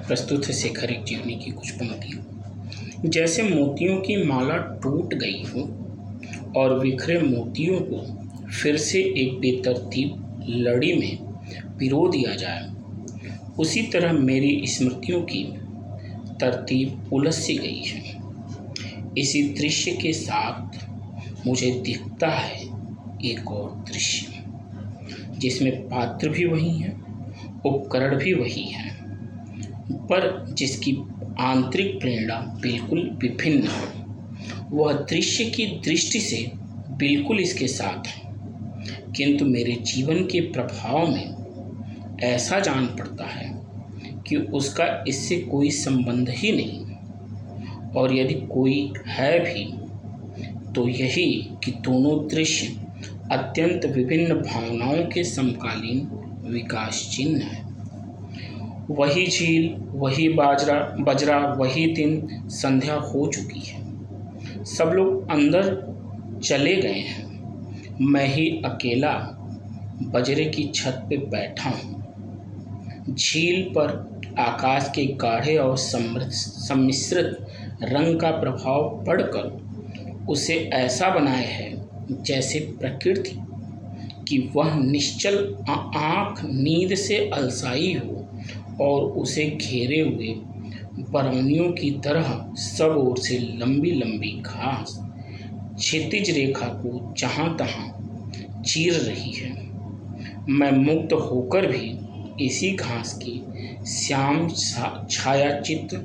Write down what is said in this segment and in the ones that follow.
प्रस्तुत है शेखर एक जीवनी की कुछ पंक्तियाँ। जैसे मोतियों की माला टूट गई हो और बिखरे मोतियों को फिर से एक बेतरतीब लड़ी में पिरो दिया जाए, उसी तरह मेरी स्मृतियों की तरतीब उलझ सी गई है। इसी दृश्य के साथ मुझे दिखता है एक और दृश्य, जिसमें पात्र भी वही हैं, उपकरण भी वही हैं, पर जिसकी आंतरिक प्रेरणा बिल्कुल विभिन्न है। वह दृश्य की दृष्टि से बिल्कुल इसके साथ है, किंतु मेरे जीवन के प्रभाव में ऐसा जान पड़ता है कि उसका इससे कोई संबंध ही नहीं, और यदि कोई है भी तो यही कि दोनों दृश्य अत्यंत विभिन्न भावनाओं के समकालीन विकास चिन्ह हैं। वही झील, वही बजरा, वही दिन, संध्या हो चुकी है, सब लोग अंदर चले गए हैं, मैं ही अकेला बजरे की छत पे बैठा हूँ। झील पर आकाश के गाढ़े और सम्मिश्रित रंग का प्रभाव पड़कर उसे ऐसा बनाया है जैसे प्रकृति कि वह निश्चल आँख नींद से अलसाई हो और उसे घेरे हुए बरौनियों की तरह सब ओर से लंबी लंबी घास क्षितिज रेखा को जहाँ तहाँ चीर रही है। मैं मुक्त होकर भी इसी घास की श्याम छाया चित्र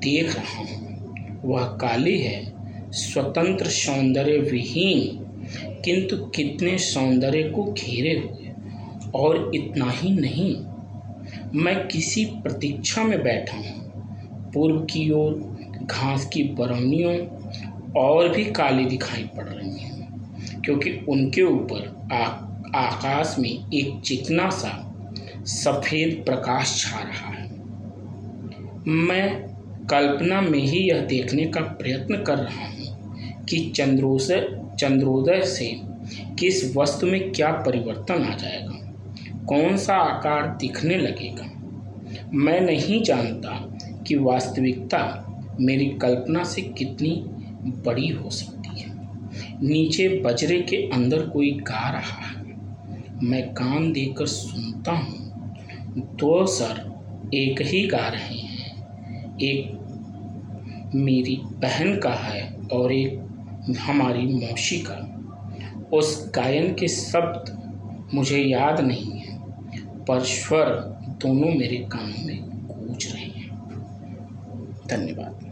देख रहा हूँ। वह काली है, स्वतंत्र सौंदर्य विहीन, किंतु कितने सौंदर्य को घेरे हुए। और इतना ही नहीं, मैं किसी प्रतीक्षा में बैठा हूँ। पूर्व की ओर घास की बरौनियों और भी काली दिखाई पड़ रही हैं, क्योंकि उनके ऊपर आकाश में एक चिकना सा सफ़ेद प्रकाश छा रहा है। मैं कल्पना में ही यह देखने का प्रयत्न कर रहा हूँ कि चंद्रोदय से किस वस्तु में क्या परिवर्तन आ जाएगा, कौन सा आकार दिखने लगेगा। मैं नहीं जानता कि वास्तविकता मेरी कल्पना से कितनी बड़ी हो सकती है। नीचे बजरे के अंदर कोई गा रहा है, मैं कान देकर सुनता हूँ। दो सर एक ही गा रहे हैं, एक मेरी बहन का है और एक हमारी मौसी का। उस गायन के शब्द मुझे याद नहीं है, पर स्वर दोनों मेरे कानों में गूंज रहे हैं। धन्यवाद।